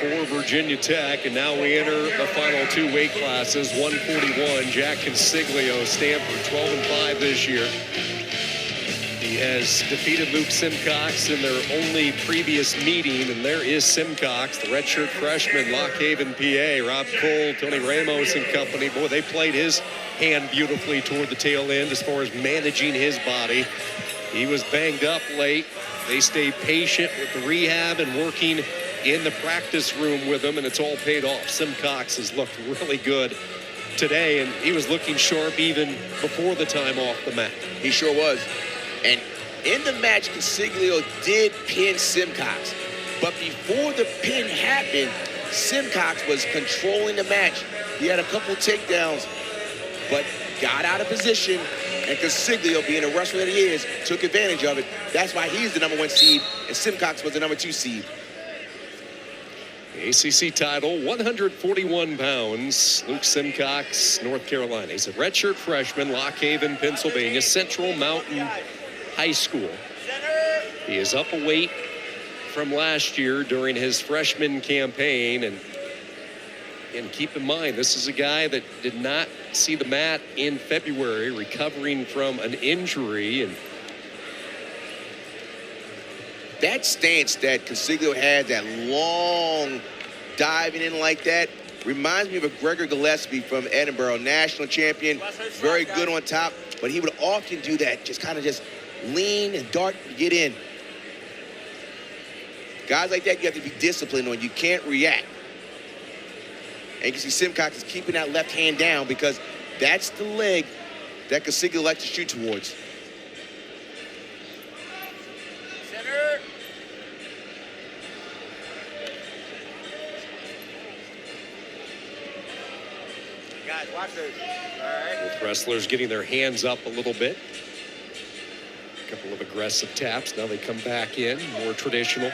for Virginia Tech. And now we enter the final two weight classes. 141, Jack Consiglio, Stanford, 12-5 this year. He has defeated Luke Simcox in their only previous meeting, and there is Simcox, the redshirt freshman, Lock Haven, PA. Rob Cole, Tony Ramos and company. Boy, they played his hand beautifully toward the tail end as far as managing his body. He was banged up late. They stayed patient with the rehab and working in the practice room with him, and it's all paid off. Simcox has looked really good today, and he was looking sharp even before the time off the mat. He sure was. And in the match, Consiglio did pin Simcox. But before the pin happened, Simcox was controlling the match. He had a couple takedowns, but got out of position. And Consiglio, being a wrestler that he is, took advantage of it. That's why he's the #1 seed, and Simcox was the #2 seed. The ACC title, 141 pounds. Luke Simcox, North Carolina. He's a redshirt freshman, Lock Haven, Pennsylvania, Central Mountain High School. He is up a weight from last year during his freshman campaign. And keep in mind, this is a guy that did not see the mat in February, recovering from an injury. And that stance that Consiglio had, that long diving in like that, reminds me of a Gregor Gillespie from Edinburgh, national champion, very good on top, but he would often do that, just kind of just lean and dart to get in. Guys like that, you have to be disciplined on. You can't react. And you can see Simcox is keeping that left hand down because that's the leg that Consiglio likes to shoot towards. Center. Guys, watch this. All right. both wrestlers getting their hands up a little bit. A couple of aggressive taps. Now they come back in, more traditional.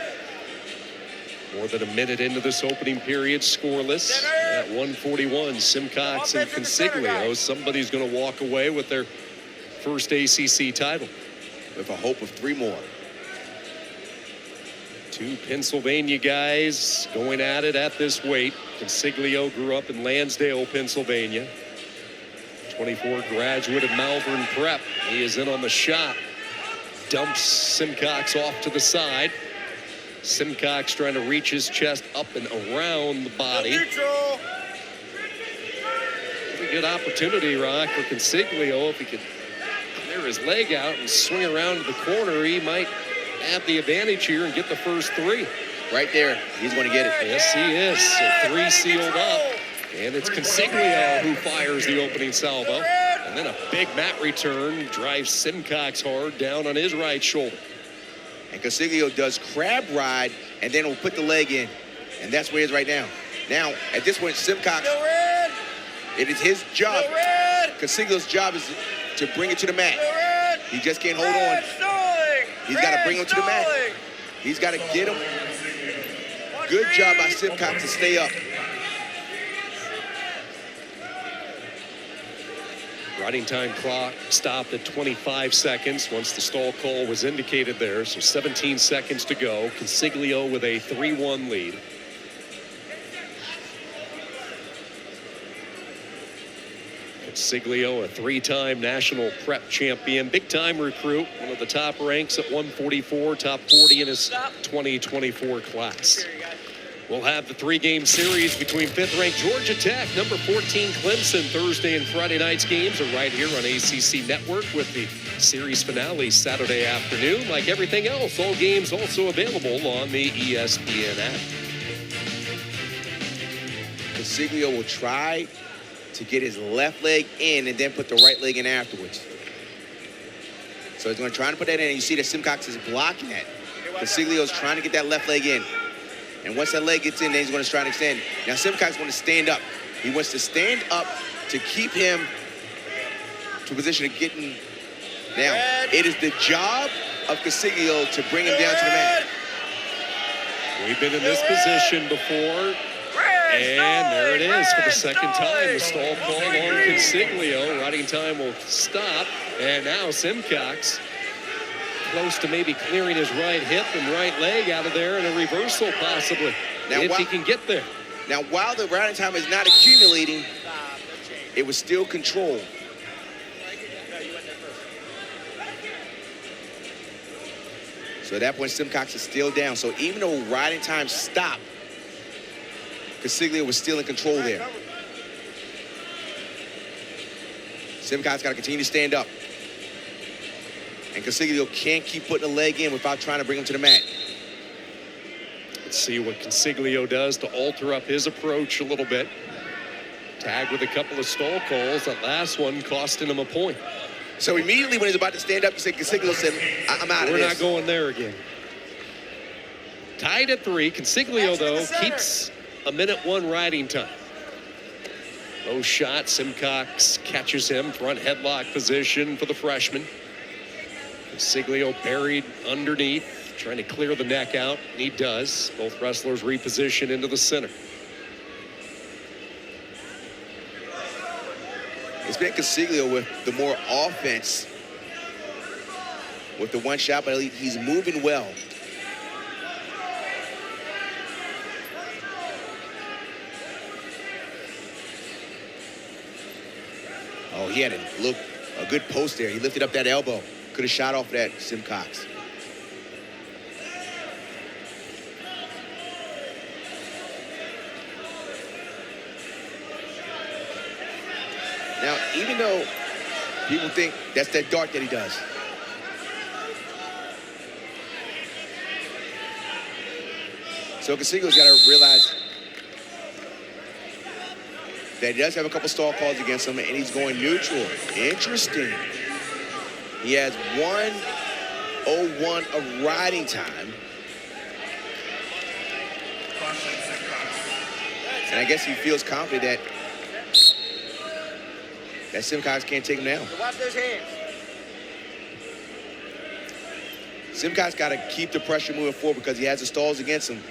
More than a minute into this opening period, scoreless. At 141, Simcox and Consiglio. Somebody's going to walk away with their first ACC title. With a hope of 3 more. Two Pennsylvania guys going at it at this weight. Consiglio grew up in Lansdale, Pennsylvania. 24 graduate of Malvern Prep. He is in on the shot. Dumps Simcox off to the side. Simcox trying to reach his chest up and around the body. Pretty good opportunity, Rock, for Consiglio. If he could clear his leg out and swing around to the corner, he might have the advantage here and get the first 3. Right there, he's going to get it. Yes, he is. So 3 sealed up. And it's Consiglio who fires the opening salvo. And then a big mat return drives Simcox hard down on his right shoulder. And Consiglio does crab ride, and then will put the leg in. And that's where he is right now. Now, at this point, Simcox, it is his job. Consiglio's job is to bring it to the mat. He just can't hold on. He's got to bring him to the mat. He's got to get him. Good job by Simcox to stay up. Riding time clock stopped at 25 seconds once the stall call was indicated there. So 17 seconds to go. Consiglio with a 3-1 lead. Consiglio, a 3-time national prep champion, big-time recruit, one of the top ranks at 144, top 40 in his 2024 class. We'll have the 3-game series between 5th-ranked Georgia Tech, number 14 Clemson. Thursday and Friday night's games are right here on ACC Network, with the series finale Saturday afternoon. Like everything else, all games also available on the ESPN app. Consiglio will try to get his left leg in and then put the right leg in afterwards. So he's going to try to put that in, and you see that Simcox is blocking that. Consiglio's trying to get that left leg in. And once that leg gets in, then he's going to try to extend. Now Simcox is going to stand up. He wants to stand up to keep him to a position of getting down. It is the job of Consiglio to bring him down to the mat. We've been in this position before. And there it is for the second time. The stall call on Consiglio. Riding time will stop. And now Simcox close to maybe clearing his right hip and right leg out of there, and a reversal possibly. Now, if he can get there. Now, while the riding time is not accumulating, it was still controlled. So at that point, Simcox is still down. So even though riding time stopped, Consiglio was still in control there. Simcox got to continue to stand up. And Consiglio can't keep putting a leg in without trying to bring him to the mat. Let's see what Consiglio does to alter up his approach a little bit. Tagged with a couple of stall calls. That last one costing him a point. So immediately when he's about to stand up, Consiglio said, I'm out of this. We're not going there again. Tied at 3. Consiglio, though, keeps a minute 1 riding time. Low shot. Simcox catches him. Front headlock position for the freshman. Consiglio buried underneath, trying to clear the neck out. And he does. Both wrestlers reposition into the center. It's been Consiglio with the more offense with the one shot, but he's moving well. Oh, he had a good post there. He lifted up that elbow. Could have shot off that Simcox. Now, even though people think that's that dart that he does, so Consiglio's got to realize that he does have a couple stall calls against him, and he's going neutral. Interesting. He has 1:01 of riding time. And I guess he feels confident that Simcox can't take him down. Watch those hands. Simcox got to keep the pressure moving forward because he has the stalls against him.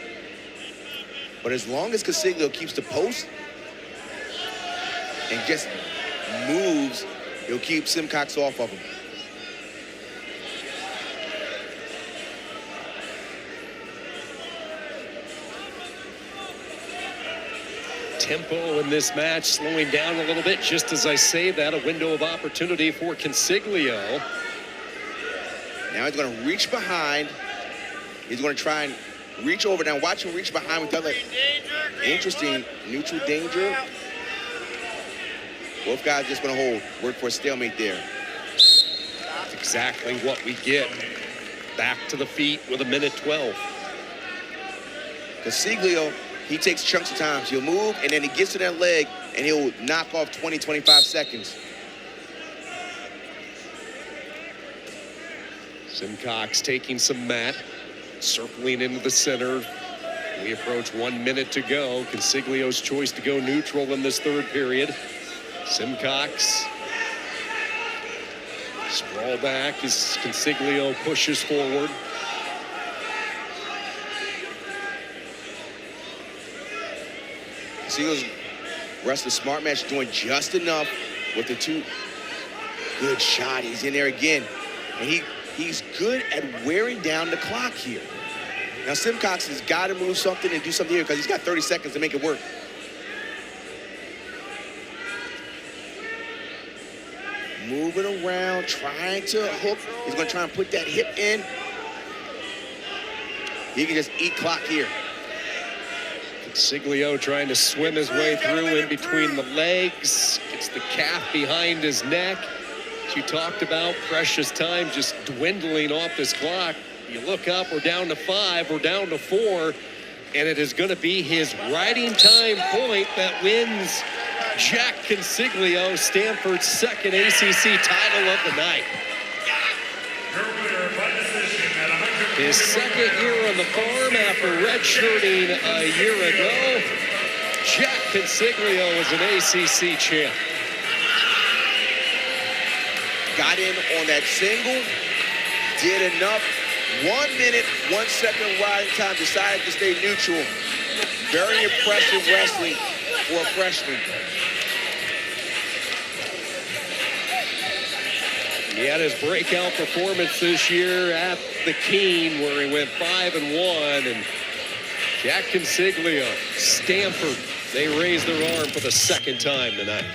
But as long as Consiglio keeps the post and just moves, he'll keep Simcox off of him. Tempo in this match slowing down a little bit. Just as I say that, a window of opportunity for Consiglio. Now he's going to reach behind. He's going to try and reach over. Now watch him reach behind with the other. Interesting. Neutral danger. Both guys just going to hold. Work for a stalemate there. That's exactly what we get. Back to the feet with 1:12. Consiglio, he takes chunks of time. He'll move, and then he gets to that leg, and he'll knock off 20, 25 seconds. Simcox taking some mat, circling into the center. We approach 1 minute to go. Consiglio's choice to go neutral in this third period. Simcox sprawl back as Consiglio pushes forward. Consiglio's wrestling smart match, doing just enough with the two. Good shot. He's in there again. And he's good at wearing down the clock here. Now, Simcox has got to move something and do something here because he's got 30 seconds to make it work. Moving around, trying to hook. He's going to try and put that hip in. He can just eat clock here. Consiglio trying to swim his way through in between the legs. Gets the calf behind his neck. As you talked about, precious time just dwindling off this clock. You look up, we're down to 5, we're down to 4, and it is going to be his riding time point that wins Jack Consiglio Stanford's second ACC title of the night. His second year on the farm after redshirting a year ago, Jack Consiglio is an ACC champ. Got in on that single, did enough. 1 minute, 1 second riding time, decided to stay neutral. Very impressive wrestling for a freshman. He had his breakout performance this year at the Keene, where he went 5-1 and Jack Consiglio, Stanford, they raise their arm for the second time tonight.